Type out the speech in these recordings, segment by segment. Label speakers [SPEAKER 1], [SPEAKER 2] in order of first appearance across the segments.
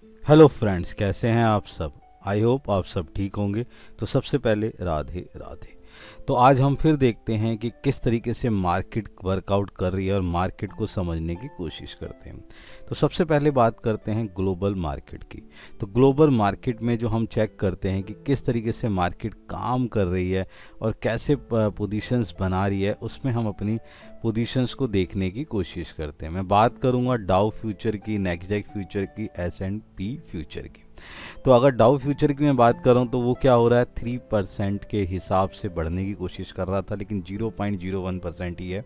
[SPEAKER 1] Hello friends, कैसे हैं आप सब। आई होप आप सब ठीक होंगे। तो सबसे पहले राधे राधे। तो आज हम फिर देखते हैं कि किस तरीके से मार्केट वर्कआउट कर रही है और मार्केट को समझने की कोशिश करते हैं। तो सबसे पहले बात करते हैं ग्लोबल मार्केट की। तो ग्लोबल मार्केट में जो हम चेक करते हैं कि किस तरीके से मार्केट काम कर रही है और कैसे पोजीशंस बना रही है, उसमें हम अपनी पोजीशंस को देखने की कोशिश करते हैं। मैं बात करूंगा डाउ फ्यूचर की, नेस्डैक फ्यूचर की, S&P फ्यूचर की। तो अगर डाउ फ्यूचर की मैं बात कर रहा हूँ तो वो क्या हो रहा है, 3% के हिसाब से बढ़ने की कोशिश कर रहा था, लेकिन 0.01% ही है।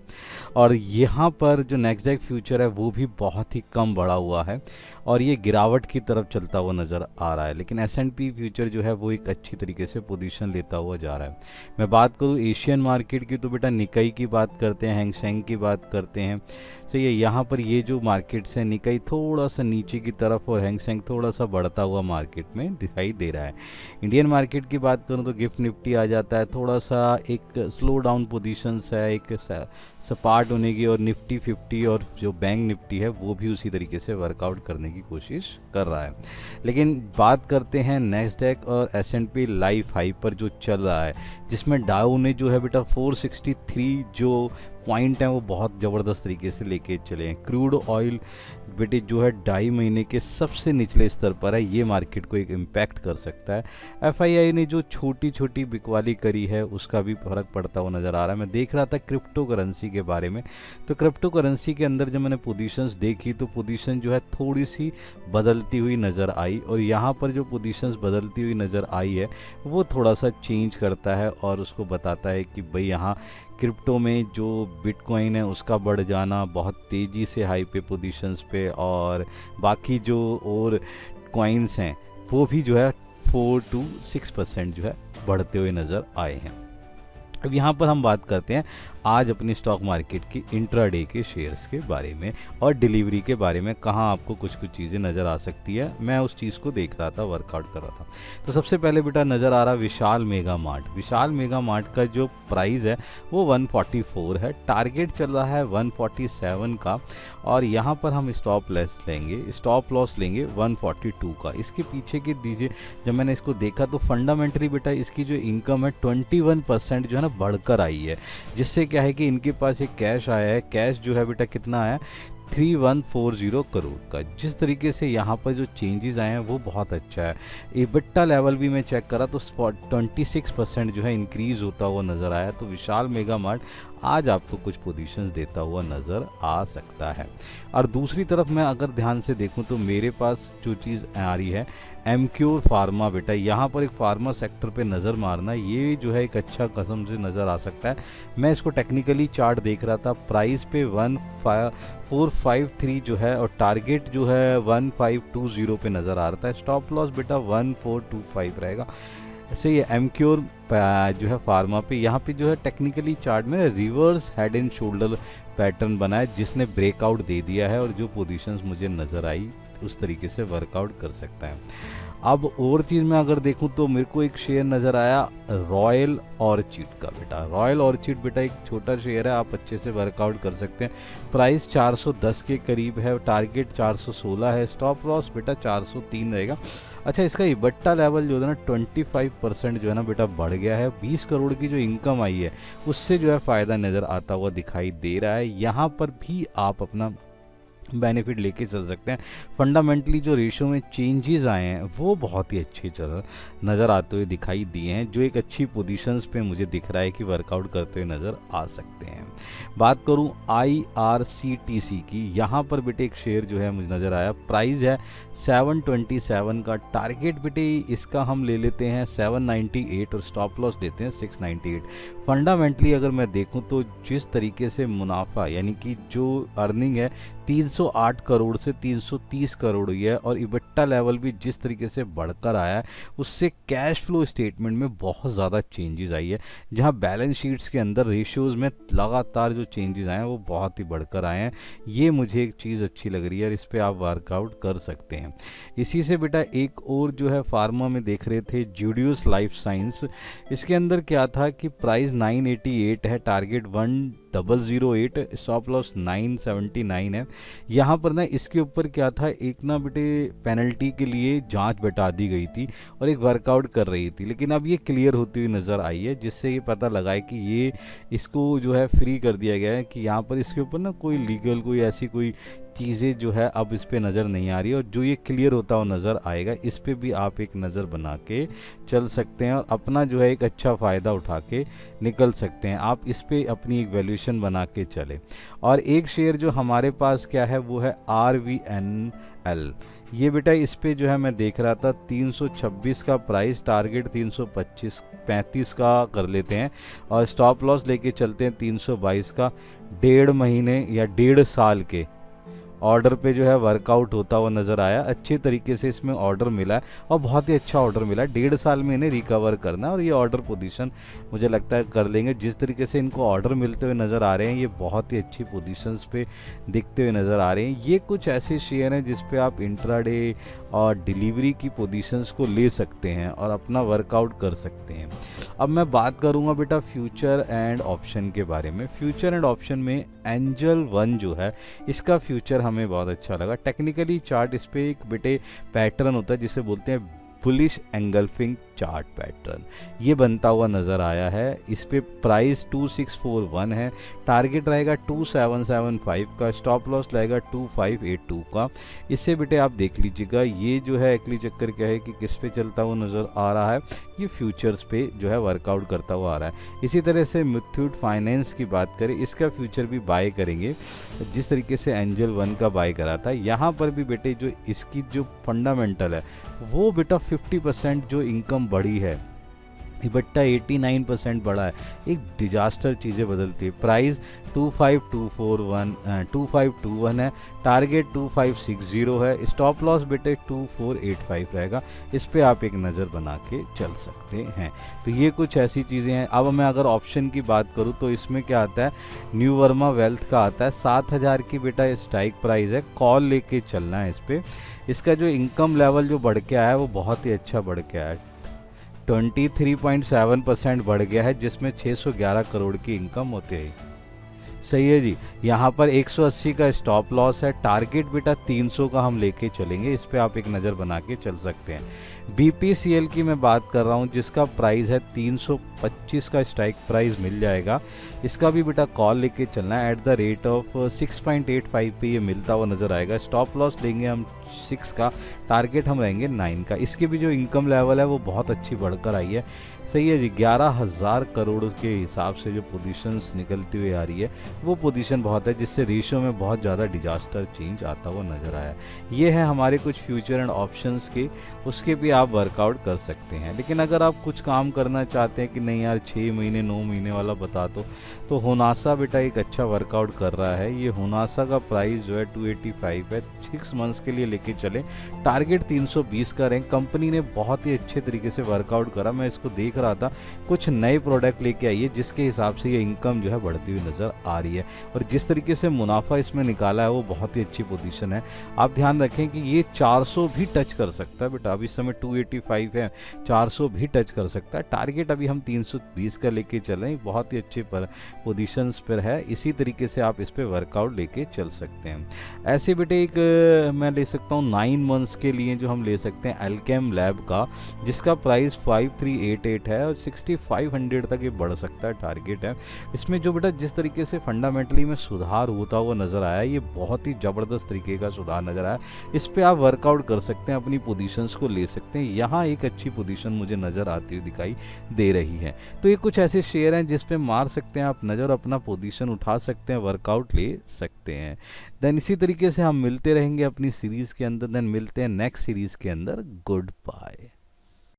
[SPEAKER 1] और यहाँ पर जो नेस्डैक फ्यूचर है वो भी बहुत ही कम बढ़ा हुआ है और ये गिरावट की तरफ चलता हुआ नज़र आ रहा है। लेकिन S&P फ्यूचर जो है वो एक अच्छी तरीके से पोजीशन लेता हुआ जा रहा है। मैं बात करूँ एशियन मार्केट की तो बेटा निकाई की बात करते हैं, हैंगसेंग की बात करते हैं। तो ये यहाँ पर ये जो मार्केट्स है, निकाई थोड़ा सा नीचे की तरफ और हैंगसेंग थोड़ा सा बढ़ता हुआ मार्केट में दिखाई दे रहा है। इंडियन मार्केट की बात करूँ तो गिफ्ट निफ्टी आ जाता है, थोड़ा सा एक स्लो डाउन पोजीशंस है, एक सपाट होने की, और निफ्टी 50 और जो बैंक निफ्टी है वो भी उसी तरीके से वर्कआउट करने की कोशिश कर रहा है। लेकिन बात करते हैं नेस्डैक और S&P लाइफ हाई पर जो चल रहा है, जिसमें डाउ ने जो है बेटा 463 जो पॉइंट हैं वो बहुत ज़बरदस्त तरीके से लेके चले हैं। क्रूड ऑयल बेटे जो है 2.5 महीने के सबसे निचले स्तर पर है, ये मार्केट को एक इम्पैक्ट कर सकता है। FII ने जो छोटी छोटी बिकवाली करी है उसका भी फर्क पड़ता हुआ नज़र आ रहा है। मैं देख रहा था क्रिप्टो करेंसी के बारे में, तो क्रिप्टो करेंसी के अंदर जब मैंने पोजीशंस देखी तो पोजीशन जो है थोड़ी सी बदलती हुई नज़र आई, और यहाँ पर जो पोजीशंस बदलती हुई नज़र आई है वो थोड़ा सा चेंज करता है और उसको बताता है कि भाई यहाँ क्रिप्टो में जो बिटकॉइन है उसका बढ़ जाना बहुत तेज़ी से हाई पे पोजीशंस पे, और बाकी जो और कॉइन्स हैं वो भी जो है 4 to 6% जो है बढ़ते हुए नज़र आए हैं। अब यहाँ पर हम बात करते हैं आज अपनी स्टॉक मार्केट की इंट्राडे के शेयर्स के बारे में और डिलीवरी के बारे में, कहाँ आपको कुछ कुछ चीज़ें नज़र आ सकती है। मैं उस चीज़ को देख रहा था, वर्कआउट कर रहा था। तो सबसे पहले बेटा नज़र आ रहा विशाल मेगा मार्ट। विशाल मेगा मार्ट का जो प्राइस है वो 144 है, टारगेट चल रहा है 147 का, और यहाँ पर हम स्टॉप लॉस लेंगे 142 का। इसके पीछे की दीजिए, जब मैंने इसको देखा तो फंडामेंटली बेटा इसकी जो इनकम है 21% जो है ना बढ़कर आई है, जिससे क्या है कि इनके पास एक कैश आया है। कैश जो है बेटा कितना आया, 3140 करोड़ का। जिस तरीके से यहाँ पर जो चेंजेस आए हैं वो बहुत अच्छा है। EBITDA लेवल भी मैं चेक करा तो 26% जो है इंक्रीज होता हुआ नज़र आया। तो विशाल मेगा मार्ट आज आपको कुछ पोजीशंस देता हुआ नज़र आ सकता है। और दूसरी तरफ मैं अगर ध्यान से देखूं तो मेरे पास जो चीज़ आ रही है एमक्योर फार्मा बेटा, यहाँ पर एक फार्मा सेक्टर पे नज़र मारना, ये जो है एक अच्छा कसम से नज़र आ सकता है। मैं इसको टेक्निकली चार्ट देख रहा था, प्राइस पे 1453 जो है और टारगेट जो है 1520 पे नज़र आ रहा था। स्टॉप लॉस बेटा 1425 रहेगा। ऐसे ये एमक्योर जो है फार्मा पे, यहाँ पे जो है टेक्निकली चार्ट में reverse head and shoulder pattern बना है, जिसने ब्रेकआउट दे दिया है, और जो पोजीशंस मुझे नज़र आई उस तरीके से वर्कआउट कर सकता है। अब और चीज़ में अगर देखूं तो मेरे को एक शेयर नज़र आया रॉयल ऑर्चिड का बेटा। रॉयल ऑर्चिड बेटा एक छोटा शेयर है, आप अच्छे से वर्कआउट कर सकते हैं। प्राइस 410 के करीब है, टारगेट 416 है, स्टॉप लॉस बेटा 403 रहेगा। अच्छा, इसका EBITDA लेवल जो है ना 25% जो है ना बेटा बढ़ गया है। 20 करोड़ की जो इनकम आई है उससे जो है फ़ायदा नज़र आता हुआ दिखाई दे रहा है। यहाँ पर भी आप अपना बेनिफिट लेके चल सकते हैं। फंडामेंटली जो रेशो में चेंजेस आए हैं वो बहुत ही अच्छे नज़र आते हुए दिखाई दिए हैं, जो एक अच्छी पोजीशंस पे मुझे दिख रहा है कि वर्कआउट करते हुए नज़र आ सकते हैं। बात करूं IRCTC की, यहाँ पर बेटे एक शेयर जो है मुझे नज़र आया, प्राइस है 727 का, टारगेट बेटे इसका हम ले लेते हैं 798 और स्टॉप लॉस लेते हैं 698। फंडामेंटली अगर मैं देखूं तो जिस तरीके से मुनाफा यानी कि जो अर्निंग है 308 करोड़ से 330 करोड़ हुई है, और EBITDA लेवल भी जिस तरीके से बढ़कर आया है उससे कैश फ्लो स्टेटमेंट में बहुत ज़्यादा चेंजेस आई है। जहां बैलेंस शीट्स के अंदर रेशियोज़ में लगातार जो चेंजेस आए हैं वो बहुत ही बढ़कर आए हैं। ये मुझे एक चीज़ अच्छी लग रही है और इस पर आप वर्कआउट कर सकते हैं। इसी से बेटा एक और जो है फार्मा में देख रहे थे ज्यूडियस लाइफ साइंस, इसके अंदर क्या था कि प्राइस 988 है, टारगेट 1008, स्टॉप लॉस 979 है। यहाँ पर ना इसके ऊपर क्या था, एक ना बेटे पेनल्टी के लिए जांच बैठा दी गई थी और एक वर्कआउट कर रही थी, लेकिन अब ये क्लियर होती हुई नज़र आई है, जिससे ये पता लगा है कि ये इसको जो है फ्री कर दिया गया है, कि यहाँ पर इसके ऊपर ना कोई लीगल कोई ऐसी कोई चीज़ें जो है अब इस पे नज़र नहीं आ रही है, और जो ये क्लियर होता हुआ नज़र आएगा इस पे भी आप एक नज़र बना के चल सकते हैं और अपना जो है एक अच्छा फ़ायदा उठा के निकल सकते हैं। आप इस पे अपनी एक वैल्यूएशन बना के चले। और एक शेयर जो हमारे पास क्या है वो है RVNL। ये बेटा इस पे जो है मैं देख रहा था 326 का प्राइस, टारगेट 335 का कर लेते हैं और स्टॉप लॉस लेके चलते हैं 322 का। 1.5 महीने या 1.5 साल के ऑर्डर पे जो है वर्कआउट होता हुआ नज़र आया। अच्छे तरीके से इसमें ऑर्डर मिला है और बहुत ही अच्छा ऑर्डर मिला है। 1.5 साल में इन्हें रिकवर करना है और ये ऑर्डर पोजीशन मुझे लगता है कर लेंगे। जिस तरीके से इनको ऑर्डर मिलते हुए नज़र आ रहे हैं ये बहुत ही अच्छी पोजीशंस पे दिखते हुए नज़र आ रहे हैं। ये कुछ ऐसे शेयर हैं जिस पे आप इंट्राडे और डिलीवरी की पोजीशंस को ले सकते हैं और अपना वर्कआउट कर सकते हैं। अब मैं बात करूंगा बेटा फ्यूचर एंड ऑप्शन के बारे में। फ्यूचर एंड ऑप्शन में एंजल वन जो है इसका फ्यूचर हमें बहुत अच्छा लगा। टेक्निकली चार्ट इस पे एक बेटे पैटर्न होता है जिसे बोलते हैं बुलिश एंगल्फिंग चार्ट पैटर्न, ये बनता हुआ नज़र आया है। इस पे प्राइस 2641 है, टारगेट रहेगा 2775 का, स्टॉप लॉस रहेगा 2582 का। इससे बेटे आप देख लीजिएगा ये जो है एक्चुअली चक्कर क्या है कि किस पे चलता हुआ नज़र आ रहा है, ये फ्यूचर्स पे जो है वर्कआउट करता हुआ आ रहा है। इसी तरह से मुथूट फाइनेंस की बात करें, इसका फ्यूचर भी बाय करेंगे जिस तरीके से एंजल वन का बाय करा था। यहाँ पर भी बेटे जो इसकी जो फंडामेंटल है वो बेटा 50% जो इनकम बढ़ी है, इबट्टा 89% बढ़ा है। एक डिजास्टर चीज़ें बदलती है। प्राइस 2521 है, टारगेट 2560 है, स्टॉप लॉस बेटे 2485 रहेगा। इस पे आप एक नज़र बना के चल सकते हैं। तो ये कुछ ऐसी चीज़ें हैं। अब मैं अगर ऑप्शन की बात करूँ तो इसमें क्या आता है, न्यू वर्मा वेल्थ का आता है 7000 की बेटा स्ट्राइक प्राइस है, कॉल लेके चलना है इस पर। इसका जो इनकम लेवल जो बढ़ के आया है वो बहुत ही अच्छा बढ़ के आया है, 23.7% बढ़ गया है, जिसमें 611 करोड़ की इनकम होती है। सही है जी। यहाँ पर 180 का स्टॉप लॉस है, टारगेट बेटा 300 का हम लेके चलेंगे। इस पे आप एक नज़र बना के चल सकते हैं। BPCL की मैं बात कर रहा हूँ जिसका प्राइस है 325 का स्ट्राइक प्राइस मिल जाएगा। इसका भी बेटा कॉल लेके चलना है। एट द रेट ऑफ 6.85 पे ये मिलता हुआ नज़र आएगा। स्टॉप लॉस लेंगे हम 6 का, टारगेट हम रहेंगे 9 का। इसकी भी जो इनकम लेवल है वो बहुत अच्छी बढ़कर आई है। सही है जी। 11,000 करोड़ के हिसाब से जो पोजीशंस निकलती हुई आ रही है वो पोजीशन बहुत है, जिससे रेशो में बहुत ज़्यादा डिजास्टर चेंज आता हुआ नज़र आया। ये है हमारे कुछ फ्यूचर एंड ऑप्शंस के, उसके भी आप वर्कआउट कर सकते हैं। लेकिन अगर आप कुछ काम करना चाहते हैं कि नहीं यार 6 महीने 9 महीने वाला बता दो, तो होनासा बेटा एक अच्छा वर्कआउट कर रहा है। ये होनासा का प्राइस जो है 285 है, 6 मंथ्स के लिए लेके चले, टारगेट 320 का रैंक। कंपनी ने बहुत ही अच्छे तरीके से वर्कआउट करा, मैं इसको देख रहा था। कुछ नए प्रोडक्ट लेके आई है जिसके हिसाब से ये इनकम जो है बढ़ती हुई नज़र आ रही है, और जिस तरीके से मुनाफा इसमें निकाला है वो बहुत ही अच्छी पोजीशन है। आप ध्यान रखें कि ये 400 भी टच कर सकता है बेटा। अभी इस समय 285 है, 400 भी टच कर सकता है। टारगेट अभी हम 320 का लेके चल रहे हैं, बहुत ही अच्छे पर पोजीशंस पर है। इसी तरीके से आप इस पे वर्कआउट लेके चल सकते हैं। ऐसे बेटे एक मैं ले सकता हूँ 9 मंथ्स के लिए जो हम ले सकते हैं अल्केम लैब का, जिसका प्राइस 5388 है और 6500 तक ये बढ़ सकता है, टारगेट है। इसमें जो बेटा जिस तरीके से फंडामेंटली में सुधार होता हुआ नज़र आया, ये बहुत ही ज़बरदस्त तरीके का सुधार नज़र आया। इस पर आप वर्कआउट कर सकते हैं, अपनी पोजीशंस को ले सकते हैं। यहाँ एक अच्छी पोजीशन मुझे नज़र आती हुई दिखाई दे रही है। तो ये कुछ ऐसे शेयर हैं जिस पे मार सकते हैं आप नज़र, अपना पोजीशन उठा सकते हैं, वर्कआउट ले सकते हैं। देन इसी तरीके से हम मिलते रहेंगे अपनी सीरीज़ के अंदर। देन मिलते हैं नेक्स्ट सीरीज़ के अंदर। Good bye.